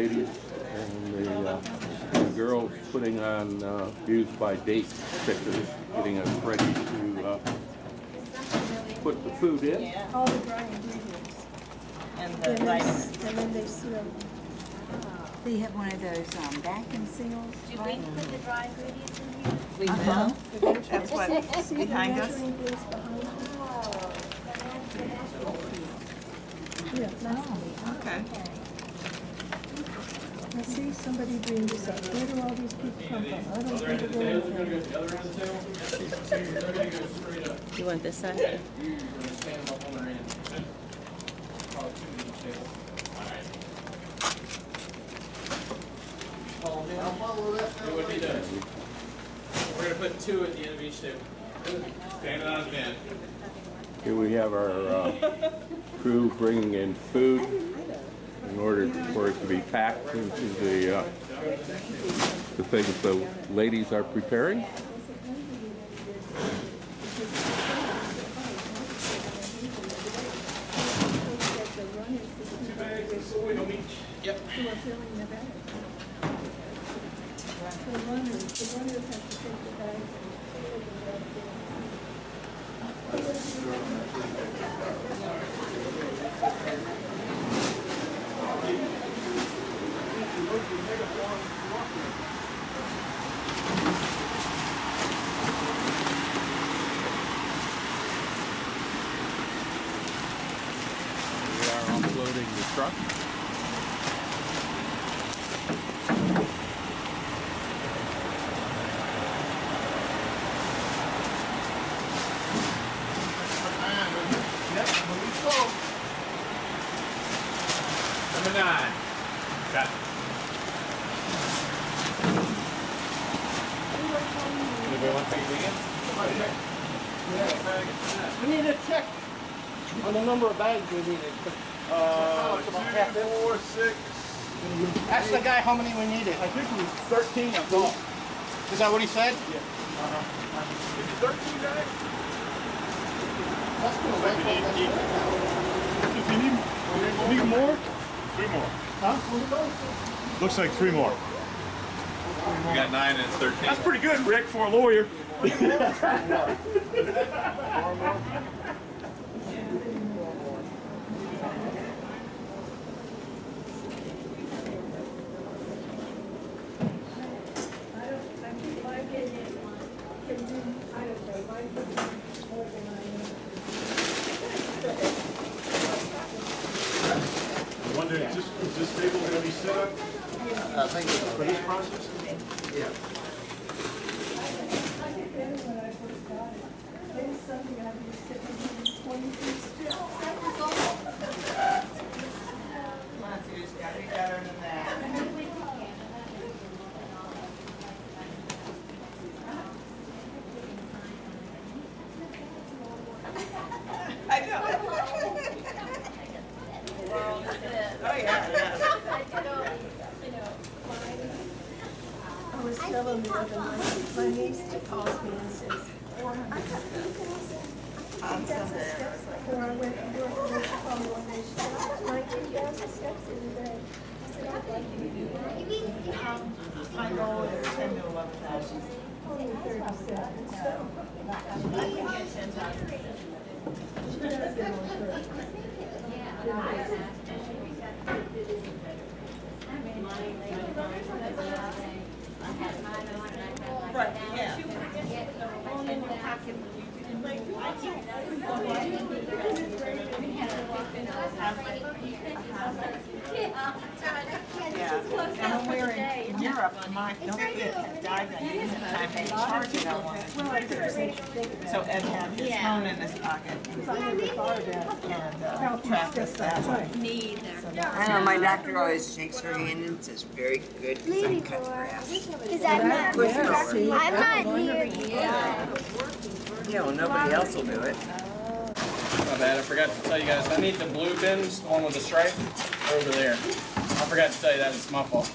ladies and the girls putting on used by date stickers, getting us ready to put the food in. All the dry ingredients. And And the then, vitamins. and then they seal them. They have one of those vacuum seals. Do we put the dry ingredients in here? We will. That's what, See the behind us? measuring booths behind you? Yeah, that's Okay. I see somebody bring this up. Where do all these people come from? I don't think they're going to. You want this side? What he does. We're going to put 2 at the end of each table. Stand on his end. Here we have our crew bringing in food in order for it to be packed into the things the ladies are preparing. Yep. Who are filling the bags. The runners have to take the bags and fill them back We are unloading the truck. Number 9. Got it. Anybody want to take it again? We need to check on the number of bags we needed. It's about half it. 4, 6. Ask the guy how many we needed. I think it was 13 of those. Is that what he said? Yeah. Is it 13 guys? That's good. If you need more? 3 more. Huh? Looks like 3 more. We got 9 and it's 13. That's pretty good, Rick, for a lawyer. I wonder, is this table going to be set up Thank you. for this process? Yeah. when I first got it. Then Sunday I was sitting 23 strips. Matthew's got to be better than that. I know. Oh, yeah. I was telling the other night, my niece calls me and says, On Sunday. before I went to work, I went to call one day, she said, 19,000 steps in a day. I said, I'd like you to do that. My goal is 10 to 11,000. Only 37, so. I can get 10,000. She does it on purpose. Right, yeah. Phone in your pocket when you do. Like, I can't. Yeah, and when we were in Europe, my don't fit had died that time they charged it on one of the computers. So Ed had his phone in his pocket and tracked us that way. I know my doctor always shakes her hand and says, "Very good, because I cut grass." Because I'm not near you. Yeah, well, nobody else will do it. My bad, I forgot to tell you guys. I need the blue bins, the one with the stripe, over there. I forgot to tell you that. It's my fault.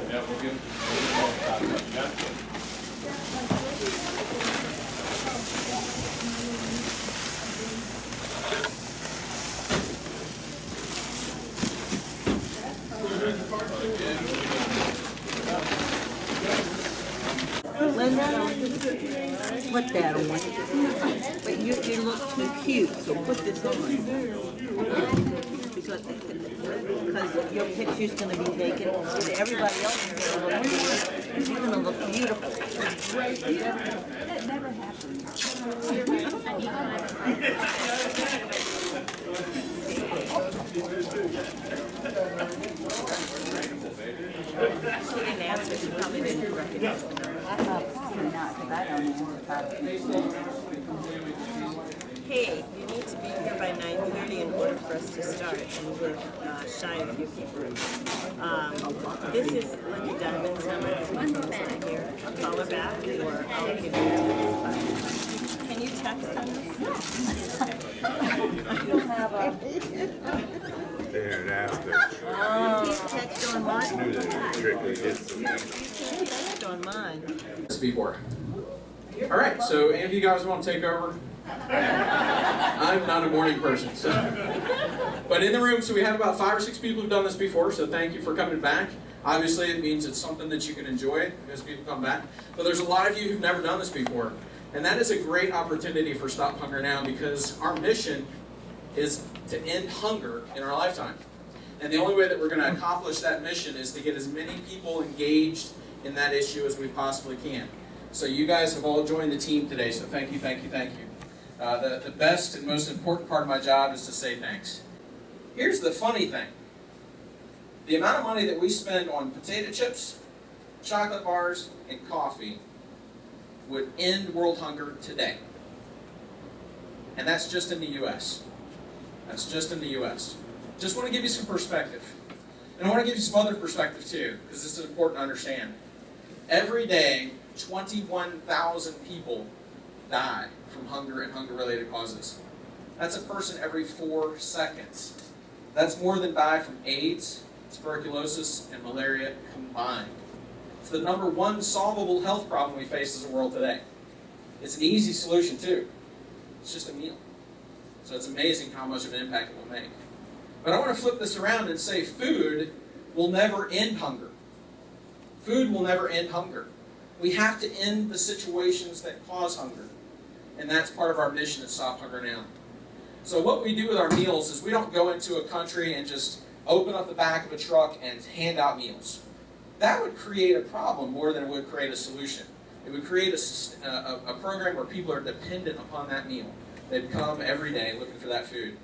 Yeah, we're good. Put that on. But you look too cute, so put this on. Because your picture's going to be taken, and everybody else is going to look good. You're going to look beautiful. That never She didn't answer. She probably didn't recognize the number. Probably not, because I don't know. Hey, you need to be here by 9:30 in order for us to start, and we're shy of a few people. This is Lucky Diamond Summer. This one's not here. I'll call her back, or I'll give you a text. Can you text on this? I don't have a... There, that's the Oh, text on mine? knew that strictly did some. Text on mine. Before. All right, so any of you guys want to take over? I'm not a morning person, so. But in the room, so we have about 5 or 6 people who've done this before, so thank you for coming back. Obviously, it means it's something that you can enjoy as people come back. But there's a lot of you who've never done this before. And that is a great opportunity for Stop Hunger Now, because our mission is to end hunger in our lifetime. And the only way that we're going to accomplish that mission is to get as many people engaged in that issue as we possibly can. So you guys have all joined the team today, so thank you, thank you, thank you. The best and most important part of my job is to say thanks. Here's the funny thing. The amount of money that we spend on potato chips, chocolate bars, and coffee would end world hunger today. And that's just in the U.S. That's just in the U.S. Just want to give you some perspective. And I want to give you some other perspective too, because this is important to understand. Every day, 21,000 people die from hunger and hunger-related causes. That's a person every 4 seconds. That's more than die from AIDS, tuberculosis, and malaria combined. It's the #1 solvable health problem we face as a world today. It's an easy solution too. It's just a meal. So it's amazing how much of an impact it will make. But I want to flip this around and say food will never end hunger. Food will never end hunger. We have to end the situations that cause hunger. And that's part of our mission at Stop Hunger Now. So what we do with our meals is we don't go into a country and just open up the back of a truck and hand out meals. That would create a problem more than it would create a solution. It would create a program where people are dependent upon that meal. They'd come every day looking for that food.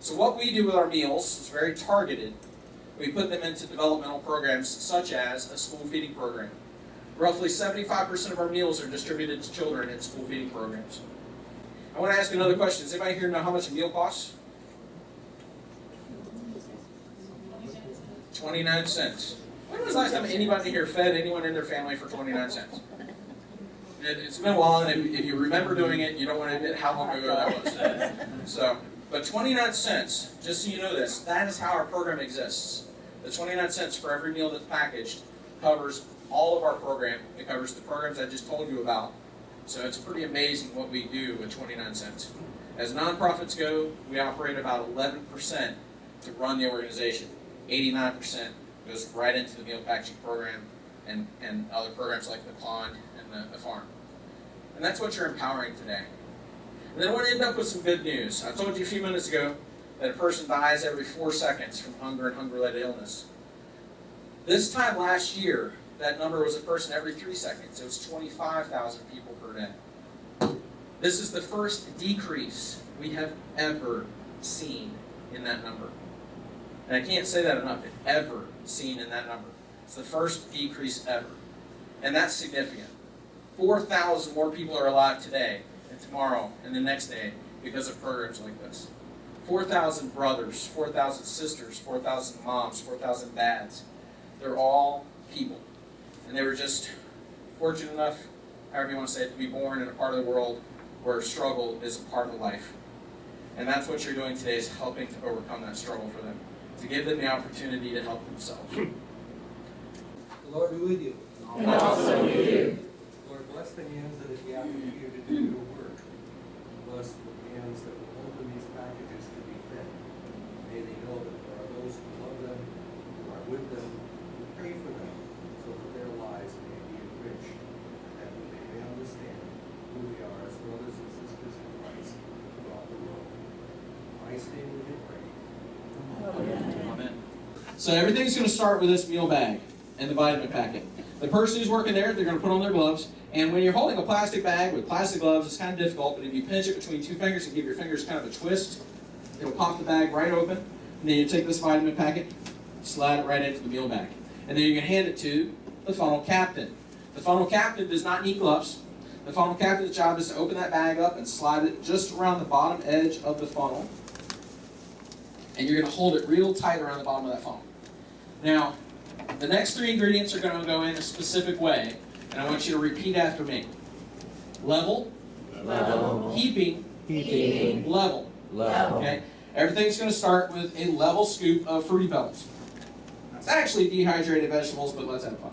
So what we do with our meals is very targeted. We put them into developmental programs such as a school feeding program. Roughly 75% of our meals are distributed to children in school feeding programs. I want to ask another question. Does anybody here know how much a meal costs? 29 cents. When was the last time anybody here fed anyone in their family for 29 cents? It's been a while, and if you remember doing it, you don't want to admit how long ago that was. So, but 29 cents, just so you know this, that is how our program exists. The 29 cents for every meal that's packaged covers all of our program. It covers the programs I just told you about. So it's pretty amazing what we do with 29 cents. As nonprofits go, we operate about 11% to run the organization. 89% goes right into the meal packaging program and other programs like the pond and the farm. And that's what you're empowering today. And then I want to end up with some good news. I told you a few minutes ago that a person dies every 4 seconds from hunger and hunger-related illness. This time last year, that number was a person every 3 seconds. It was 25,000 people per day. This is the first decrease we have ever seen in that number. And I can't say that enough, ever seen in that number. It's the first decrease ever. And that's significant. 4,000 more people are alive today and tomorrow and the next day because of programs like this. 4,000 brothers, 4,000 sisters, 4,000 moms, 4,000 dads. They're all people. And they were just fortunate enough, however you want to say it, to be born in a part of the world where struggle is a part of life. And that's what you're doing today, is helping to overcome that struggle for them, to give them the opportunity to help themselves. The Lord be with you. And also with you. Lord, bless the hands that have gathered here to do your work. Bless the hands that will open these packages to be fed. May they know that there are those who love them, who are with them, who pray for them, so that their lives may be enriched, and that they may understand who we are as brothers and sisters in Christ throughout the world. In Christ's name we pray. Amen. So everything's going to start with this meal bag and the vitamin packet. The person who's working there, they're going to put on their gloves. And when you're holding a plastic bag with plastic gloves, it's kind of difficult, but if you pinch it between two fingers and give your fingers kind of a twist, it'll pop the bag right open. And then you take this vitamin packet, slide it right into the meal bag. And then you can hand it to the funnel captain. The funnel captain does not need gloves. The funnel captain's job is to open that bag up and slide it just around the bottom edge of the funnel. And you're going to hold it real tight around the bottom of that funnel. Now, the next three ingredients are going to go in a specific way, and I want you to repeat after me. Level, Level. Heaping, Heaping. level. Level. Okay? Everything's going to start with a level scoop of Fruity Pebbles. It's actually dehydrated vegetables, but let's have fun.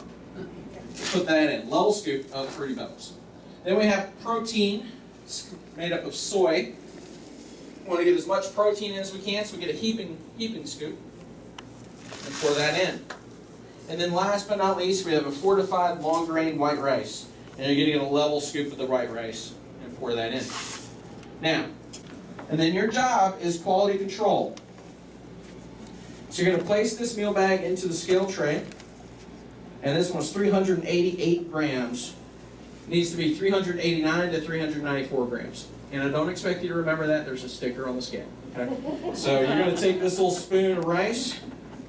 Put that in. Level scoop of Fruity Pebbles. Then we have protein made up of soy. We want to get as much protein in as we can, so we get a heaping scoop. And pour that in. And then last but not least, we have a fortified long grain white rice. And you're going to get a level scoop of the white rice and pour that in. Now, and then your job is quality control. So you're going to place this meal bag into the scale tray. And this one's 388 grams. It needs to be 389 to 394 grams. And I don't expect you to remember that. There's a sticker on the scale. Okay? So you're going to take this little spoon of rice,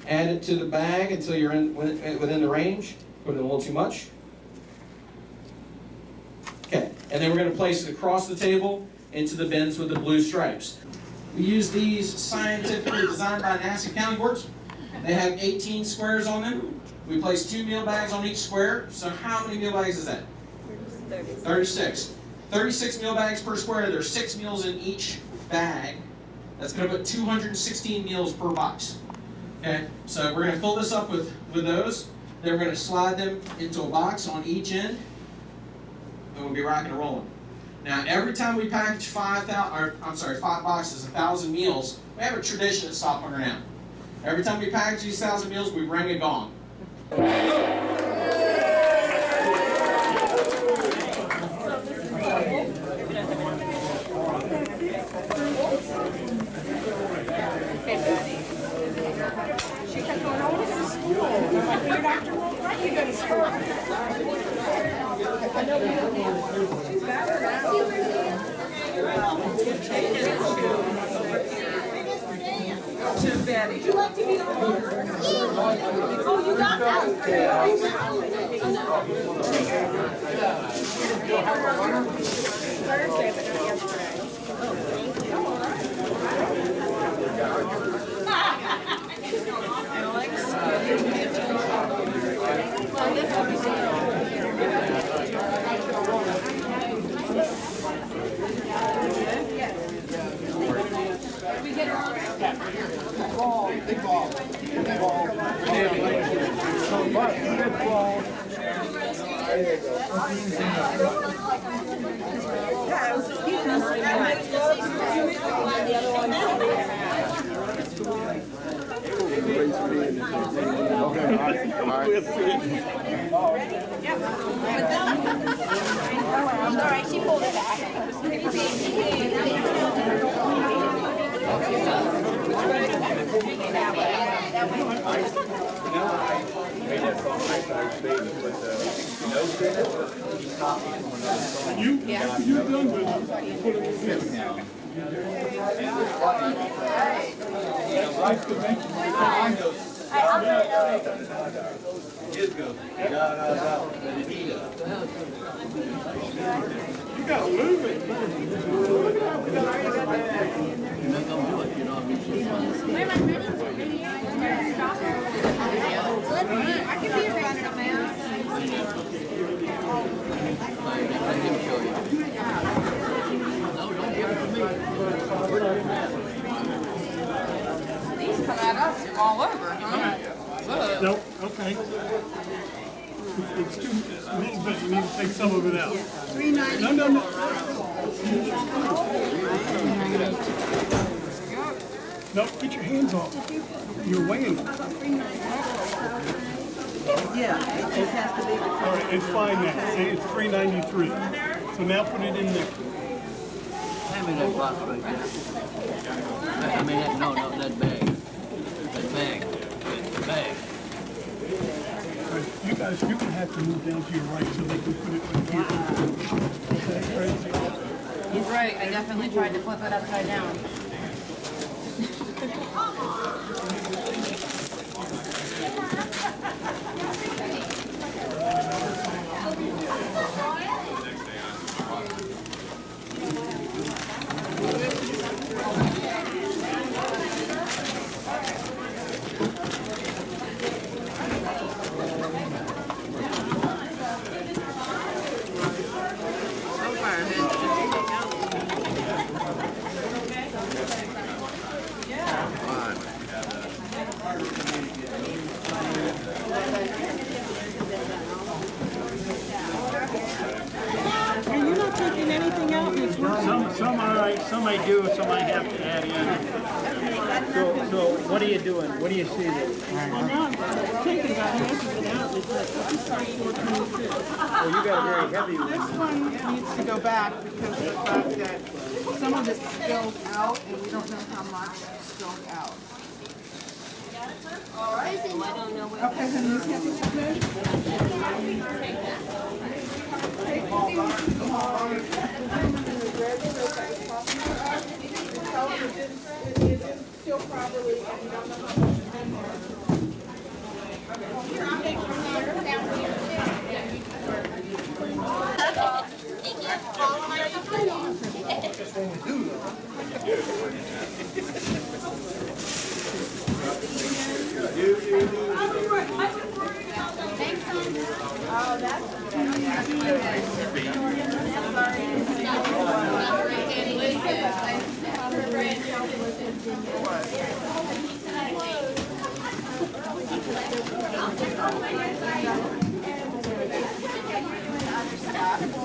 add it to the bag until you're within the range. Put in a little too much. Okay, and then we're going to place it across the table into the bins with the blue stripes. We use these scientifically designed by NASA counting boards. They have 18 squares on them. We place 2 meal bags on each square. So how many meal bags is that? 36. 36 meal bags per square. There's 6 meals in each bag. That's going to put 216 meals per box. Okay, so we're going to fill this up with those. Then we're going to slide them into a box on each end, and we'll be rocking and rolling. Now, every time we package 5 boxes, 1,000 meals, we have a tradition at Stop Hunger Now. Every time we package these 1,000 meals, we ring a gong. She kept going, I want to go to school. I'm like, you're not right, you go to school. I know she's better now. To Betty. Would you like to be on? Oh, you got that? Thursday, but not yesterday. Big ball. Big ball. All right, she pulled it back. You're done with it. Put it in this. You gotta move it. I can be around in a minute. These come at us all over, huh? Nope, okay. It's too, it's a little bit, you need to take some of it out. $3.90. No, no, no. No, get your hands off. You're weighing it. Yeah, it just has to be. All right, it's fine now. See, it's $3.93. So now put it in there. Hand me that box right there. I mean, that, no, that bag. That bag. The bag. All right, you guys, you're gonna have to move down to your right so they can put it right here. That's crazy. He's right. I definitely tried to flip it upside down. You're not taking anything out in this room? Some all right, some I do, some I have to add in. So what are you doing? What do you see there? Well, no, I'm taking about half of it out. It's like 422. Oh, you got a very heavy one. This one needs to go back because of the fact that some of it spilled out and we don't know how much spilled out. Okay, honey, you can't put your still properly and you don't know how much is in there. Here, I'll take from here down here.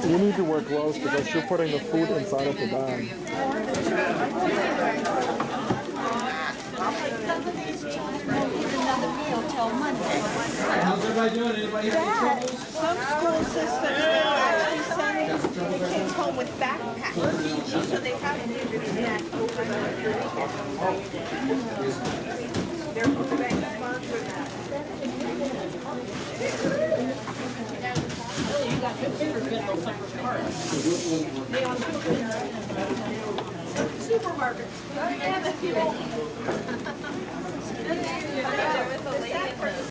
You need to wear gloves because you're putting the food inside of the bag. How's everybody doing? Anybody have any troubles? Some school systems now actually send kids home with backpacks, so they have to do the snack over the weekend. Their food bank sponsor that. Supermarkets.